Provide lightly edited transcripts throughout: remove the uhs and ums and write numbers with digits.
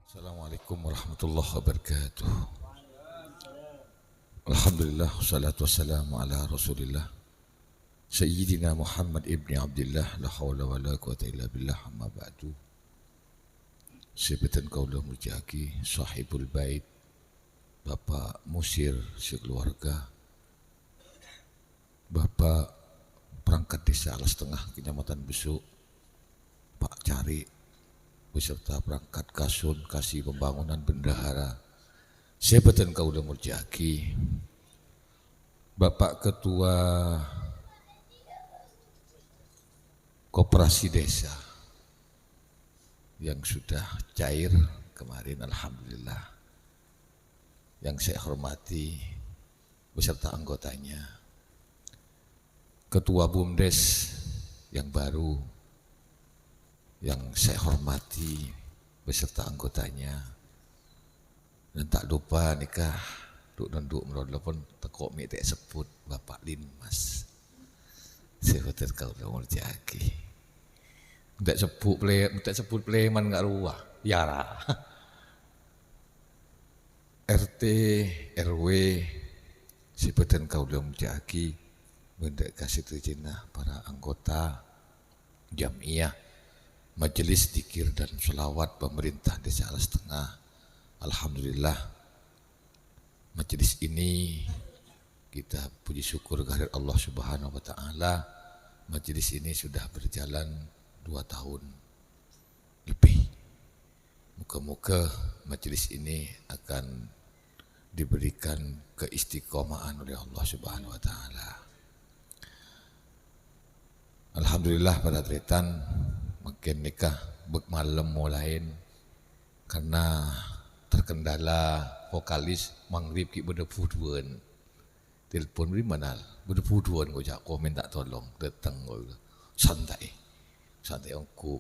Assalamualaikum warahmatullahi wabarakatuh. Alhamdulillah, wassalatu wassalamu ala rasulillah Sayyidina Muhammad ibni Abdullah, la hawla wa la quwata illa billah, amma ba'du. Sebatan kaulah mujaki, sahibul bait, Bapak Musir sekeluarga, Bapak perangkat desa Alas Tengah, Kecamatan Besuk, Pak Cari, beserta perangkat Kasun, Kasih Pembangunan Bendahara, sebatan kaulah mujaki, Bapak Ketua Koperasi Desa yang sudah cair kemarin, alhamdulillah. Yang saya hormati beserta anggotanya, Ketua BUMDes yang baru yang saya hormati beserta anggotanya, dan tak lupa nikah duk nunduk merodol pun tekok mik tak sebut Bapak Linmas. Saya betul kau dah murjaki. Tak sebut pleman kat ruah. Ya lah. RT, RW, sebatan kau dah murjaki. Benda kasih terjenah para anggota jamiah, Majelis Zikir dan Sholawat Pemerintah Desa Alas Tengah. Alhamdulillah, majelis ini kita puji syukur kehadirat Allah Subhanahu wa taala. Majelis ini sudah berjalan 2 tahun lebih. Muka-muka majelis ini akan diberikan keistiqomahan oleh Allah Subhanahu wa taala. Alhamdulillah pada tretan makin nikah malam mulain karena terkendala vokalis Maghrib ki berdepuduan. Telepon beri mana? Berdepuduan kau jak komen tak tolong datang kau santai aku.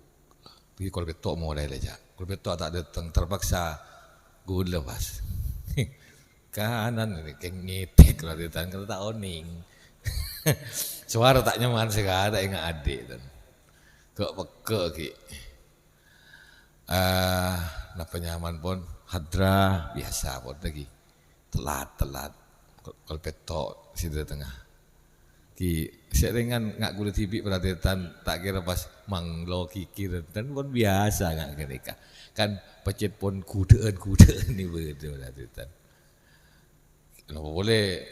Pergi kalau betok mulai aja. Kalau betok tak datang terpaksa gue lepas. Kanan ini kengetek kalau datang kalau tak oning. Suara tak nyaman sekali, tak ingat adik dan kok peka ki. Napa nyaman pun hadra biasa pun lagi telat kalau petok situ tengah ki seringan ngak gula TV perhatian tak kira pas manglo kikir dan pun biasa ngak ketika kan pecet pun kudaan ni betul perhatian. Kalau boleh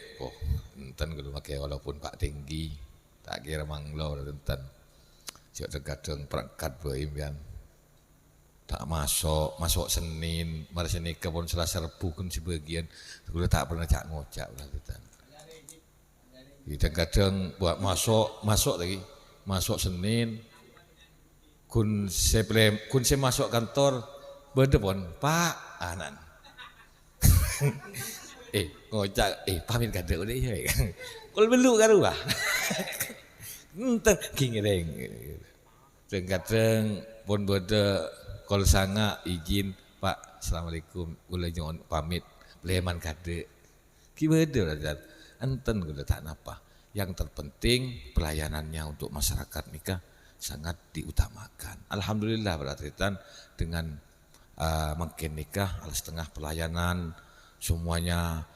enten kalau pakai walaupun Pak tinggi tak kira manglo perhatian siap tergadang perangkat berimpian tak masuk Senin, mari Senin pun Selasa Rebu kan sebagian, sudah tak pernah cak ngocak lah kita. Kadang buat masuk lagi, masuk Senin, kun saya masuk kantor, berdepon Pak Anan, ngocak, pamit kada udah ya, kalau belum kan rumah, entar kingering, kadang pun berde. Kalau sanga izin Pak, assalamualaikum, boleh nyon pamit, leman kade, kibede lah dan enten gula tak napa. Yang terpenting pelayanannya untuk masyarakat nikah sangat diutamakan. Alhamdulillah berarti dengan makin nikah Alas Tengah pelayanan semuanya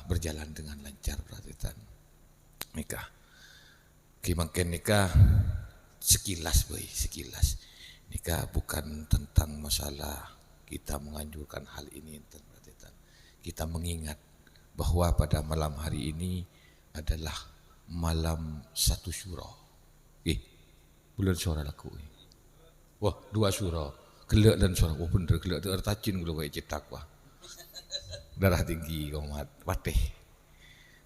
berjalan dengan lancar berarti nikah. Makin nikah sekilas. Nikah bukan tentang masalah kita menganjurkan hal ini, kita mengingat bahwa pada malam hari ini adalah malam 1 syuro. Bulan syuro laku. Wah, 2 syuro. Gelak dan syuro. Bener gelak tu artacin gula baik cetak wah. Darah tinggi komat patih.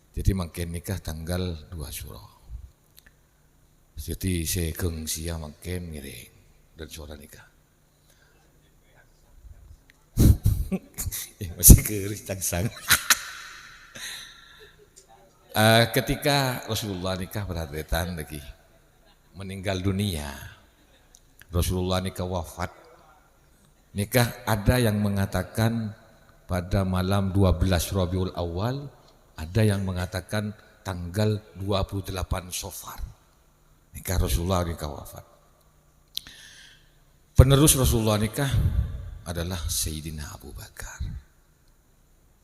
Jadi makin nikah tanggal 2 syuro. Jadi saya gengsia makin miring dan suara nikah. Masih keris cangsang. Ketika Rasulullah nikah berhadatan lagi meninggal dunia, Rasulullah nikah wafat. Nikah ada yang mengatakan pada malam 12 Rabiul Awal, ada yang mengatakan tanggal 28 Safar. Nikah Rasulullah nikah wafat. Penerus Rasulullah nikah adalah Sayyidina Abu Bakar.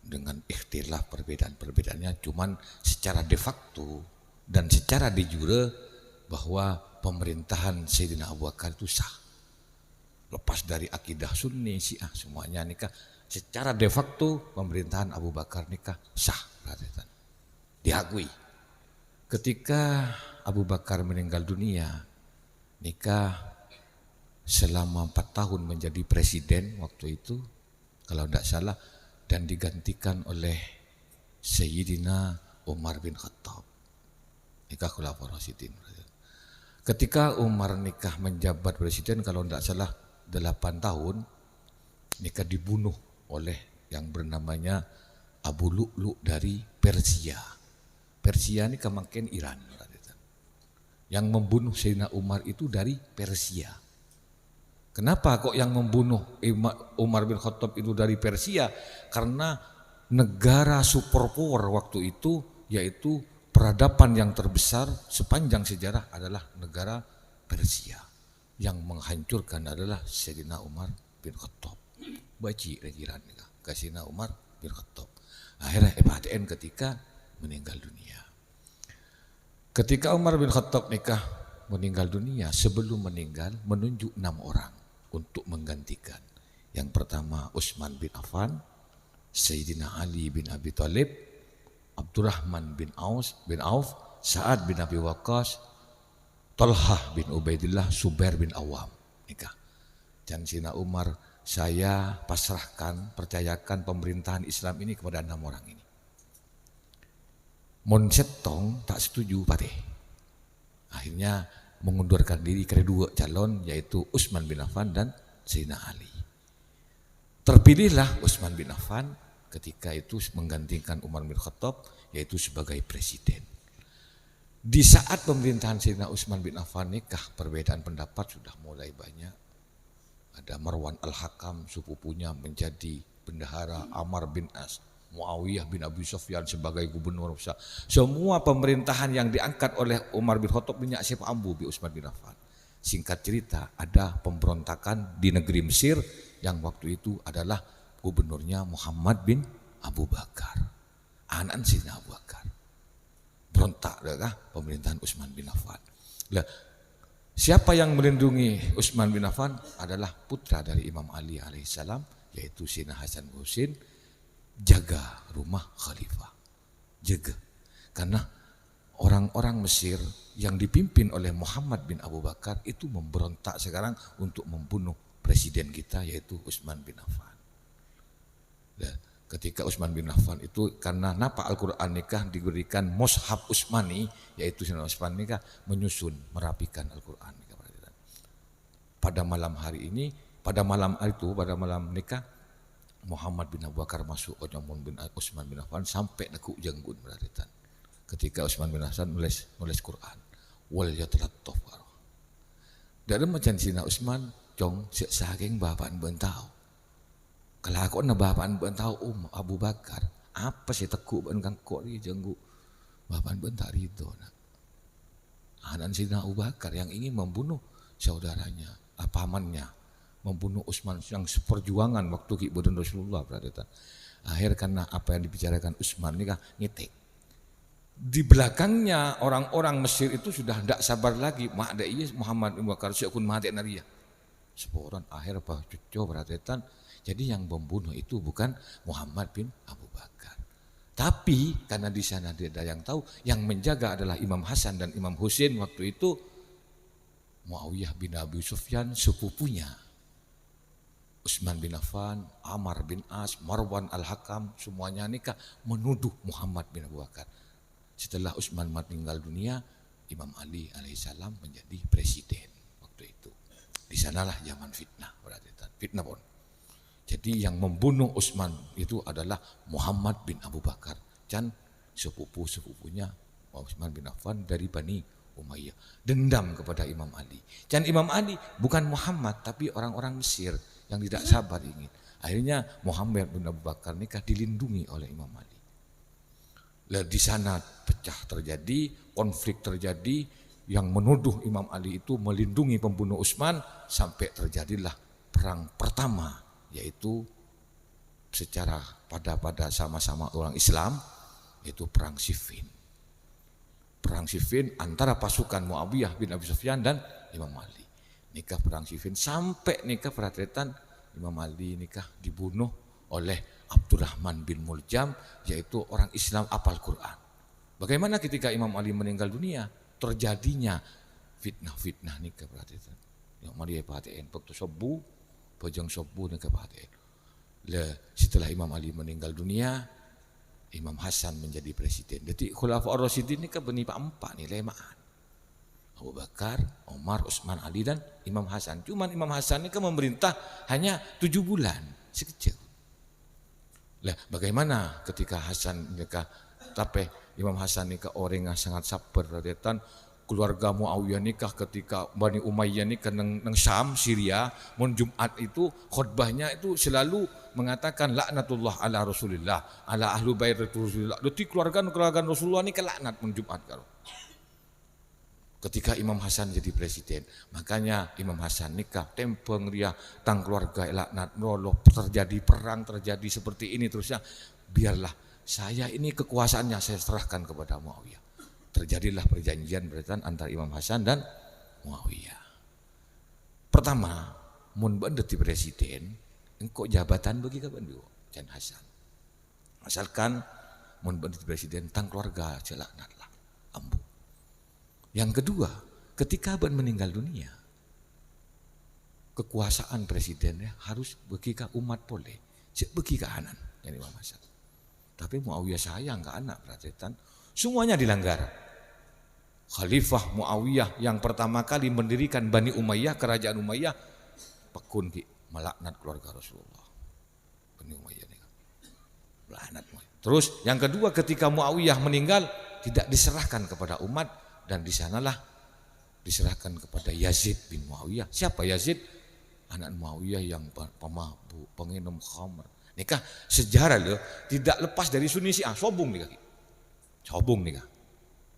Dengan ikhtilaf perbedaan-perbedaannya, cuman secara de facto dan secara de jure bahwa pemerintahan Sayyidina Abu Bakar itu sah. Lepas dari akidah Sunni, Syiah semuanya nikah, secara de facto pemerintahan Abu Bakar nikah sah, diakui. Ketika Abu Bakar meninggal dunia, nikah selama 4 tahun menjadi presiden waktu itu, kalau tidak salah, dan digantikan oleh Sayyidina Umar bin Khattab. Nikah Khulafaur Rasyidin. Ketika Umar nikah menjabat presiden, kalau tidak salah 8 tahun, nikah dibunuh oleh yang bernamanya Abu Lu'lu' dari Persia. Persia ini kemakin Iran. Yang membunuh Sayyidina Umar itu dari Persia. Kenapa kok yang membunuh Umar bin Khattab itu dari Persia? Karena negara superpower waktu itu, yaitu peradaban yang terbesar sepanjang sejarah adalah negara Persia. Yang menghancurkan adalah Sayyidina Umar bin Khattab. Baci regiran ke Sayyidina Umar bin Khattab. Akhirnya PATN ketika meninggal dunia. Ketika Umar bin Khattab meninggal dunia, sebelum meninggal menunjuk 6 orang untuk menggantikan. Yang pertama Utsman bin Affan, Sayyidina Ali bin Abi Thalib, Abdurrahman bin Auf, Sa'ad bin Abi Waqqas, Talhah bin Ubaidillah, Zubair bin Awam. Nikah. Dan Sayyidina Umar, saya pasrahkan, percayakan pemerintahan Islam ini kepada 6 orang ini. Mon Setong tak setuju patih. Akhirnya mengundurkan diri ke dua calon, yaitu Utsman bin Affan dan Sayyidina Ali. Terpilihlah Utsman bin Affan ketika itu menggantikan Umar bin Khattab, yaitu sebagai presiden. Di saat pemerintahan Sayyidina Utsman bin Affan nikah, perbedaan pendapat sudah mulai banyak. Ada Marwan al-Hakam, sepupunya menjadi bendahara, Amr bin As, Muawiyah bin Abi Sufyan sebagai gubernur. Semua pemerintahan yang diangkat oleh Umar bin Khattab minyak siapa ambu bi Utsman bin Affan. Singkat cerita, ada pemberontakan di negeri Mesir yang waktu itu adalah gubernurnya Muhammad bin Abu Bakar, anak Sayyidina Abu Bakar. Berontak dah pemerintahan Utsman bin Affan. Lah, siapa yang melindungi Utsman bin Affan adalah putra dari Imam Ali alaihissalam, yaitu Sayyidina Hasan Husain. Jaga rumah khalifah, jaga. Karena orang-orang Mesir yang dipimpin oleh Muhammad bin Abu Bakar itu memberontak sekarang untuk membunuh presiden kita, yaitu Utsman bin Affan. Dan ketika Utsman bin Affan itu, karena napa Al-Quran nikah diberikan mushaf Utsmani, yaitu Sayyidina Utsman nikah menyusun, merapikan Al-Quran. Pada malam hari ini, pada malam nikah, Muhammad bin Abu Bakar masuk ke Utsman bin Affan sampai nekuk jenggut berarti. Ketika Utsman bin Affan nulis Quran, wal yatalattaf. Dari macam Sayyidina Utsman cong saking bapaan bentau. Kelakon na bapaan bentau Abu Bakar, apa sih tekuk ban kangkok ni jenggut bapaan bentar itu nak. Anak Sayyidina Abu Bakar yang ingin membunuh saudaranya, pamannya, membunuh Utsman yang seperjuangan waktu kibudan Rasulullah berada. Akhir karena apa yang dibicarakan Utsman ini ngitik. Di belakangnya orang-orang Mesir itu sudah tidak sabar lagi. Mak ada iya Muhammad bin Bakar syakun mati naria. Seporan akhir apa cucu berada. Jadi yang membunuh itu bukan Muhammad bin Abu Bakar. Tapi karena di sana tidak ada yang tahu, yang menjaga adalah Imam Hasan dan Imam Husain waktu itu, Muawiyah bin Abi Sufyan sepupunya. Utsman bin Affan, Amr bin As, Marwan al-Hakam, semuanya nikah menuduh Muhammad bin Abu Bakar. Setelah Utsman meninggal dunia, Imam Ali alaihissalam menjadi presiden waktu itu. Di sanalah zaman fitnah berarti. Fitnah pun. Jadi yang membunuh Utsman itu adalah Muhammad bin Abu Bakar dan sepupunya Utsman bin Affan dari Bani Umayyah. Dendam kepada Imam Ali. Dan Imam Ali bukan Muhammad tapi orang-orang Mesir yang tidak sabar ingin. Akhirnya Muhammad bin Abu Bakar nikah dilindungi oleh Imam Ali. Lalu di sana pecah terjadi, konflik terjadi, yang menuduh Imam Ali itu melindungi pembunuh Utsman, sampai terjadilah perang pertama yaitu secara pada sama-sama orang Islam, yaitu perang Siffin. Perang Siffin antara pasukan Muawiyah bin Abi Sufyan dan Imam Ali. Nikah perang Siffin sampai nikah perhatian Imam Ali nikah dibunuh oleh Abdurrahman bin Muljam, yaitu orang Islam apal Quran. Bagaimana ketika Imam Ali meninggal dunia terjadinya fitnah-fitnah nikah perhatian. Yang Ali perhatian waktu subuh, pojong subuh nikah perhatian. Setelah Imam Ali meninggal dunia, Imam Hasan menjadi presiden. Jadi Khulafaur Rasyidin ini kan bernipa 4 nih lemaan. Abu Bakar, Umar, Utsman, Ali dan Imam Hasan. Cuman Imam Hasan ini kan memerintah hanya 7 bulan, sekejap. Lah bagaimana ketika Hasan nikah, tapi Imam Hasan nikah orang yang sangat sabar radatan. Keluarga Muawiyah nikah ketika Bani Umayyah nikah nang Syam, Syria, mun Jumat itu khutbahnya itu selalu mengatakan laknatullah ala Rasulillah, ala ahlu bait Rasulillah. Detik keluarga Rasulullah ni laknat mun Jumat karo. Ketika Imam Hasan jadi presiden, makanya Imam Hasan nikah tempeng ria tang keluarga laknat roloh, terjadi perang, terjadi seperti ini terusnya. Biarlah saya ini kekuasaannya saya serahkan kepada Muawiyah. Terjadilah perjanjian berkaitan antara Imam Hasan dan Muawiyah. Pertama, mun dadi presiden, engkau jabatan bagi kapan biu? Jan Hasan. Asalkan mun dadi presiden tang keluarga celaknatlah ambu. Yang kedua, ketika ban meninggal dunia, kekuasaan presidennya harus bagi ke umat boleh, bagi ke anak yang Imam Hasan. Tapi Muawiyah sayang ke anak perhatian, semuanya dilanggar. Khalifah Muawiyah yang pertama kali mendirikan Bani Umayyah, kerajaan Umayyah, pekun ki melaknat keluarga Rasulullah. Bani Umayyah ini melaknat. Terus yang kedua ketika Muawiyah meninggal tidak diserahkan kepada umat dan di sanalah diserahkan kepada Yazid bin Muawiyah. Siapa Yazid? Anak Muawiyah yang pemabuk, penginum khamr. Nikah sejarah loh, tidak lepas dari Sunni Syiah, sobung nikah. Sobung nikah.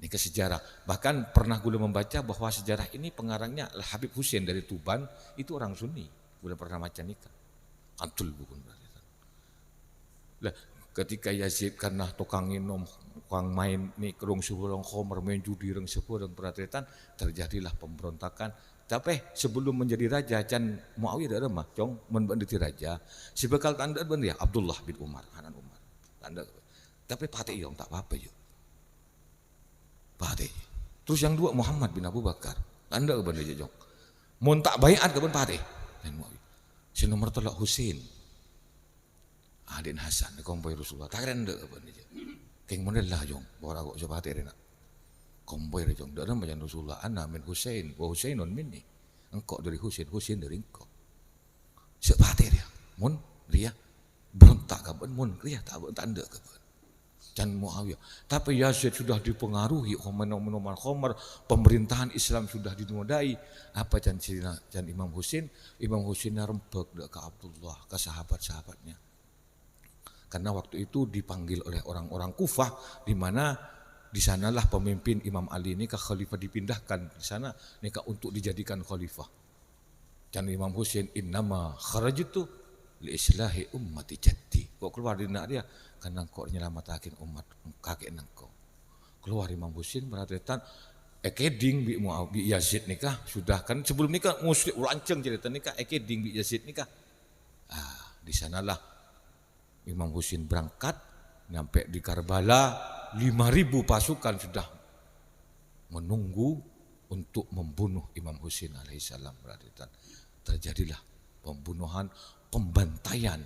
Nikah sejarah. Bahkan pernah gue membaca bahwa sejarah ini pengarangnya Habib Hussein dari Tuban, itu orang Sunni. Gue pernah baca nikah. Antul bukan berarti. Lah, ketika Yazid karena tukang minum, tukang main nih kerung sepurang khomer, main judi reng sepurang perhatian, terjadilah pemberontakan. Tapi sebelum menjadi raja, Can Muawiyah ada remah, cong menjadi raja. Si bekal tanda bener ya Abdullah bin Umar, anak Umar. Tanda. Tapi pati yong tak apa-apa yuk. Pati. Terus yang dua Muhammad bin Abu Bakar. Tanda ke bener jong. Mun tak bayat ke bener pati. Dan Muawiyah. Si nomor tolak Husain. Adin Hasan, kompoi Rasulullah. Tak keren ke bener jong. Keng model lah jong. Bawa aku coba hati rena. Kompoi jong. Dalam bayan Rasulullah. Ana min Husain. Wa Husainun minni. Engkau dari Husain. Husain dari engkau. Sepati dia. Mun dia berontak ke bener. Mun dia tak tanda ke bener. Dan Muawiyah. Tapi Yazid sudah dipengaruhi minuman khamar, pemerintahan Islam sudah dinodai. Apa dan Imam Husain? Imam Husain rembek ke Abdullah, ke sahabat-sahabatnya. Karena waktu itu dipanggil oleh orang-orang Kufah, di mana di sanalah pemimpin Imam Ali ini ke khalifah dipindahkan di sana nikah untuk dijadikan khalifah. Dan Imam Husain innama kharajtu li islahi ummati jaddi. Kok keluar di nak dia karena kok nyelamatakin umat kakek nengko. Keluar Imam Husain berhadapan ekeding bi Yazid nikah sudah kan sebelum nikah muslim lanceng cerita nikah ekeding bi Yazid nikah. Di sanalah Imam Husain berangkat sampai di Karbala 5.000 pasukan sudah menunggu untuk membunuh Imam Husain alaihissalam berhadapan. Terjadilah pembunuhan, pembantaian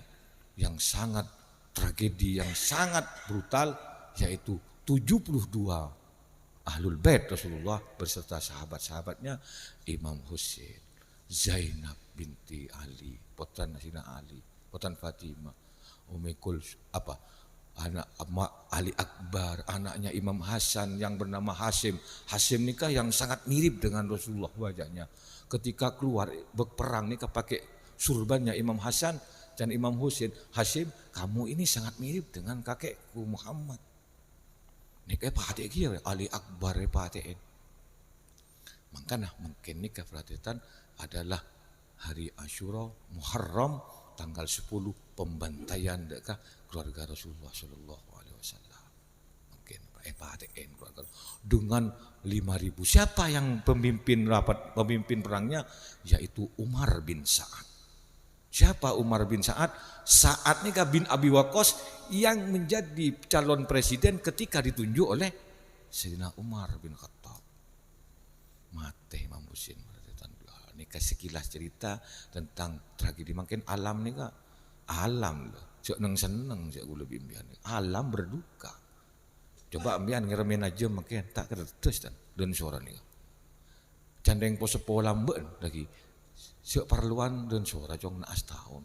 yang sangat tragedi, yang sangat brutal, yaitu 72 ahlul bait Rasulullah beserta sahabat-sahabatnya, Imam Husain, Zainab binti Ali, putan Sina Ali, putan Fatimah, anak Ali Akbar, anaknya Imam Hasan yang bernama Hasim. Hasim nikah yang sangat mirip dengan Rasulullah wajahnya. Ketika keluar berperang nikah pakai surbannya Imam Hasan dan Imam Husain. Hasim, kamu ini sangat mirip dengan kakekku Muhammad. Nikah pakai kia Ali Akbar pakai. Makanya mungkin nikah perhatian adalah hari Asyura Muharram tanggal 10 pembantaian dekah keluarga Rasulullah Shallallahu Alaihi Wasallam. Mungkin PATN keluarga dengan 5.000. Siapa yang pemimpin perangnya? Yaitu Umar bin Sa'ad. Siapa Umar bin Sa'ad? Sa'ad nikah bin Abi Waqqas yang menjadi calon presiden ketika ditunjuk oleh Sayyidina Umar bin Khattab. Mate Imam Husain. Nikah sekilas cerita tentang tragedi makin alam nikah. Alam loh. Cok neng seneng cok gue lebih impian. Alam berduka. Coba ambian ngeremin aja makin tak kertas dan suara nikah. Candeng pose polamben lagi. Cok perluan dan suara cong naas tahun.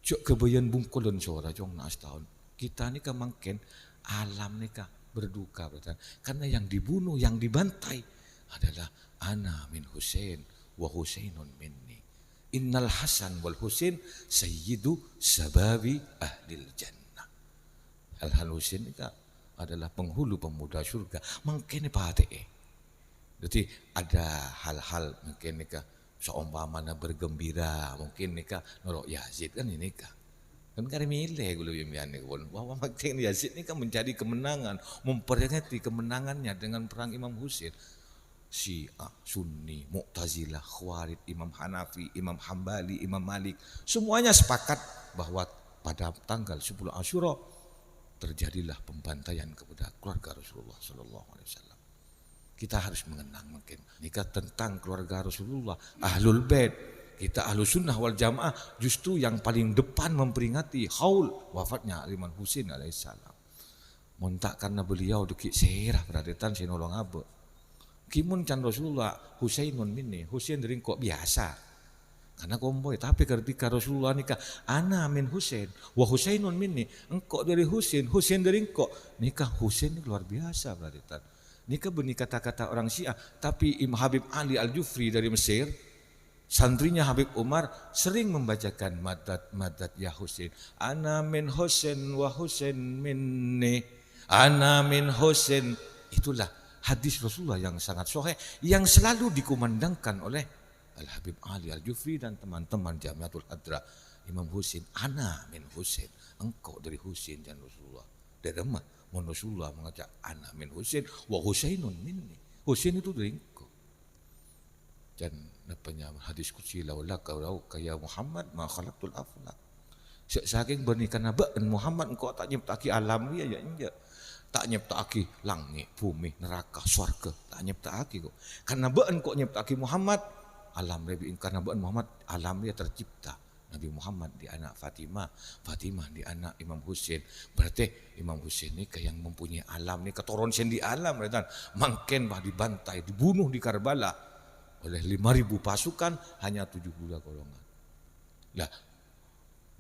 Cok kebayan bungkul dan suara cong naas tahun. Kita nikah makin alam nikah berduka betul. Karena yang dibunuh, yang dibantai adalah ana min Husain wa Husainun minni. Innal Hasan wal Husain sayyidu sababi ahlil jannah. Al Husain ini adalah penghulu pemuda surga. Mungkin pate. Jadi ada hal-hal mungkin nikah seumpamanya bergembira, mungkin nikah Nurul Yazid kan ini nikah. Kan kami milih gue lebih mian pun bahwa makin Yazid ini kan mencari kemenangan, memperingati kemenangannya dengan perang Imam Husain. Syiah, Sunni, Mu'tazilah, Khawarij, Imam Hanafi, Imam Hambali, Imam Malik, semuanya sepakat bahwa pada tanggal 10 Asyura terjadilah pembantaian kepada keluarga Rasulullah Sallallahu Alaihi Wasallam. Kita harus mengenang mungkin nikah tentang keluarga Rasulullah, Ahlul Bait. Kita Ahlu Sunnah wal Jamaah justru yang paling depan memperingati haul wafatnya Imam Husain alaihissalam. Montak karena beliau deki serah beradetan sinolong abe. Kimun can Rasulullah Husainun minni, Husain dari kok biasa. Karena komboy, tapi ketika Rasulullah nikah, ana min Husain, wa Husainun minni, engkau dari Husain, Husain dari engkau. Nikah Husain ini luar biasa berarti. Nikah benih kata-kata orang Syiah, tapi Imam Habib Ali Al-Jufri dari Mesir, santrinya Habib Umar sering membacakan madad ya Husain. Ana min Husain wa Husain minni, ana min Husain. Itulah hadis Rasulullah yang sangat sahih yang selalu dikumandangkan oleh Al-Habib Ali Al-Jufri dan teman-teman Jamiatul Hadra. Imam Husain, ana min Husain, engkau dari Husain dan Rasulullah. Dari mana? Rasulullah mengajak ana min Husain wa Husainun minni. Husain itu dari engkau. Dan apanya hadis qudsi laula ya Muhammad ma khalaqtul aflaq. Saking bernikah nabi Muhammad engkau tak nyiptaki alam ya enggak. Tak nyiptaki langit, bumi, neraka, surga. Tak nyiptaki kok. Karena beun kok nyiptaki Muhammad, alam lebih karena beun Muhammad alam dia tercipta. Nabi Muhammad di anak Fatimah, Fatimah di anak Imam Husain. Berarti Imam Husain ini yang mempunyai alam ni keturun sen di alam kan. Mangken bah dibantai, dibunuh di Karbala oleh 5.000 pasukan hanya 72 golongan. Nah,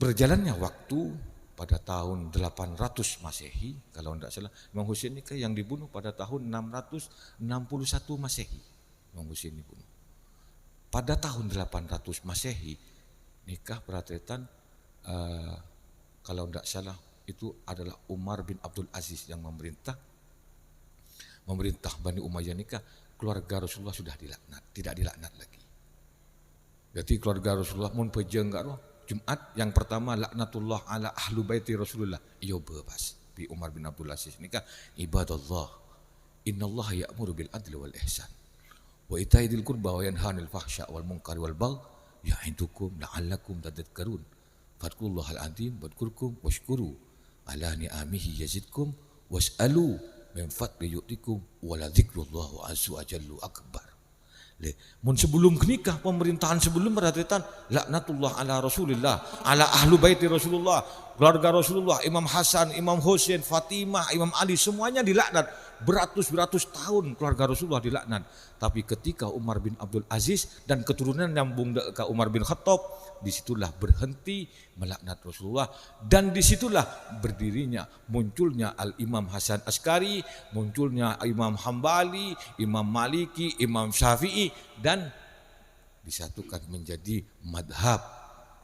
berjalannya waktu pada tahun 800 Masehi, kalau tidak salah, Imam Husain ini yang dibunuh pada tahun 661 Masehi. Imam Husain dibunuh. Pada tahun 800 Masehi, nikah peratetan kalau tidak salah itu adalah Umar bin Abdul Aziz yang memerintah Bani Umayyah nikah. Keluarga Rasulullah sudah dilaknat, tidak dilaknat lagi. Jadi keluarga Rasulullah mun pejeng enggak roh. Jumat yang pertama laknatullah ala ahlu baiti Rasulullah. Iyo bebas. Bi Umar bin Abdul Aziz nikah ibadallah. Innallaha ya'muru bil adli wal ihsan wa ita'i dzil qurba wa yanha 'anil fahsya wal munkari wal baghi ya'idukum la'allakum tadhakkarun. Fadkurullahal azim wadkurkum washkuru ala ni'amihi yazidkum was'alu min fadli yu'tikum wa la dzikrullahu azza wa jalla akbar. Mun sebelum nikah pemerintahan sebelum berhadatan laknatullah ala Rasulillah, ala ahlu baiti Rasulullah, keluarga Rasulullah, Imam Hasan, Imam Husain, Fatimah, Imam Ali semuanya dilaknat. Beratus-beratus tahun keluarga Rasulullah dilaknat. Tapi ketika Umar bin Abdul Aziz dan keturunan nyambung ke Umar bin Khattab, disitulah berhenti melaknat Rasulullah dan disitulah berdirinya munculnya Al-Imam Hasan Askari, munculnya Imam Hambali, Imam Maliki, Imam Syafi'i dan disatukan menjadi madhab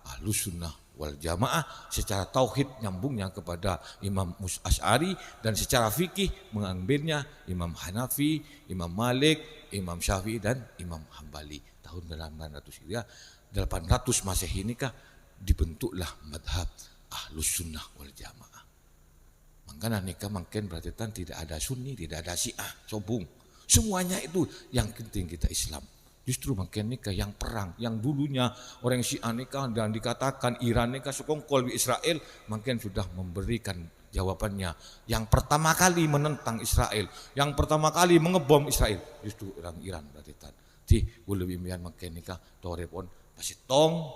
Ahlus Sunnah wal Jamaah secara tauhid nyambungnya kepada Imam Asy'ari dan secara fikih mengambilnya Imam Hanafi, Imam Malik, Imam Syafi'i dan Imam Hambali. Tahun 800 Hijriah 800 Masehi nikah dibentuklah madhab Ahlus Sunnah wal Jamaah. Makanya nikah makin berarti tidak ada Sunni, tidak ada Syiah, sobung. Semuanya itu yang penting kita Islam. Justru makin nikah yang perang, yang dulunya orang Syiah nikah dan dikatakan Iran nikah sekongkol di Israel, makin sudah memberikan jawabannya. Yang pertama kali menentang Israel, yang pertama kali mengebom Israel, justru orang Iran berarti Di lebih mian makin nikah torepon pasti tong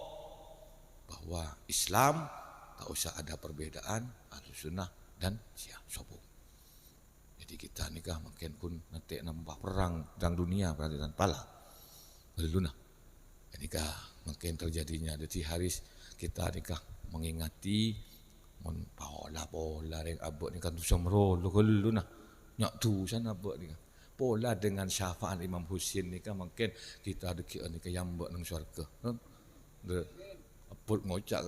bahwa Islam tak usah ada perbedaan Ahlus Sunnah dan Syiah sobong. Jadi kita nikah makin pun nanti nambah perang dan dunia berarti pala. Lalu nah nikah makin terjadinya. Jadi haris kita nikah mengingati mon pola yang abot nikah tu samro lu nah nyak tu sana abot nikah. Pola dengan syafaat Imam Husain nikah makin kita ada nikah yang buat nang syurga. De apot ngocak.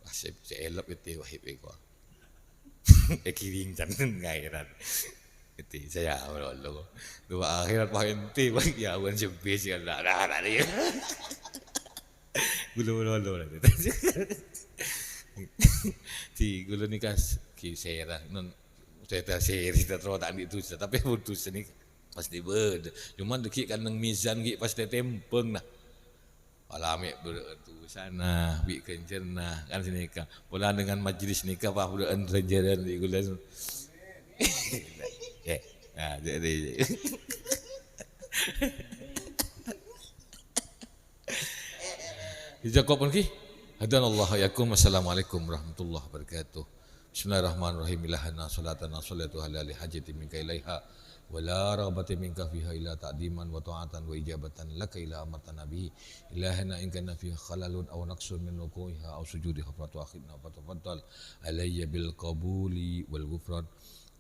Asyik elok itu wahib eko. Kiring jangan ngairan. Itu saya Allah. Dua akhirat pahinti bagi ya awan sebes ya dah dia. Gulu gulu nikah ki sera non saya seri kita terus tak itu tapi putus ni pasti bed. Cuma deki kan nang mizan ki pasti tempeng nah. Alami bertu sana bi kencerna kan sini nikah. Pola dengan majlis nikah apa udah renjeran di gulan. Nah, jadi Jakob lagi. Hadanallahu yakum. Assalamualaikum warahmatullahi wabarakatuh. Bismillahirrahmanirrahim. Ilahana salatana salatu halali hajati minka ilaiha wa la rabati minka fiha ila ta'diman wa ta'atan wa ijabatan laka ila amartana bihi. Ilahana in kana fiha khalalun aw naqsun min ruku'iha aw sujudiha fatu akhidna wa tafaddal alayya bil qabuli wal ghufran.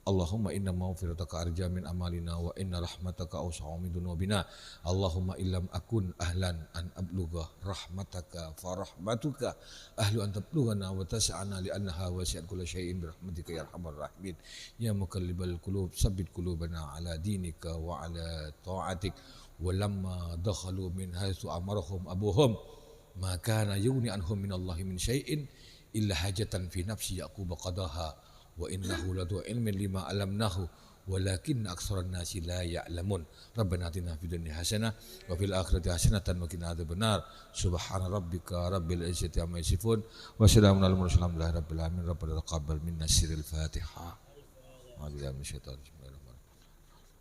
Allahumma inna maghfirataka arja min amalina wa inna rahmataka awsa'u min dunubina. Allahumma illam akun ahlan an ablugha rahmataka fa rahmatuka ahlu an tablughana wa tas'ana li annaha wasi'at kulla syai'in bi rahmatika ya arhamar rahimin. Ya muqallibal qulub sabbit qulubana ala dinika wa ala ta'atik. Wa lamma dakhalu min haitsu amarahum abuhum ma kana yughni anhum min Allahi min syai'in illa hajatan fi nafsi yaqub qadaha wa innahu ladu ilmin lima alamnahu walakin aktsaran nasi la ya'lamun. Rabbana atina fid dunya hasanah wa fil akhirati hasanatan wa qina adzabannar. Subhana rabbika rabbil izzati amma yasifun wa salamun alal mursalin rabbil alamin. Rabbana taqabbal minna sirrul Fatihah. Wa billahi minasyaitonir rajim.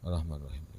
Bismillahirrahmanirrahim.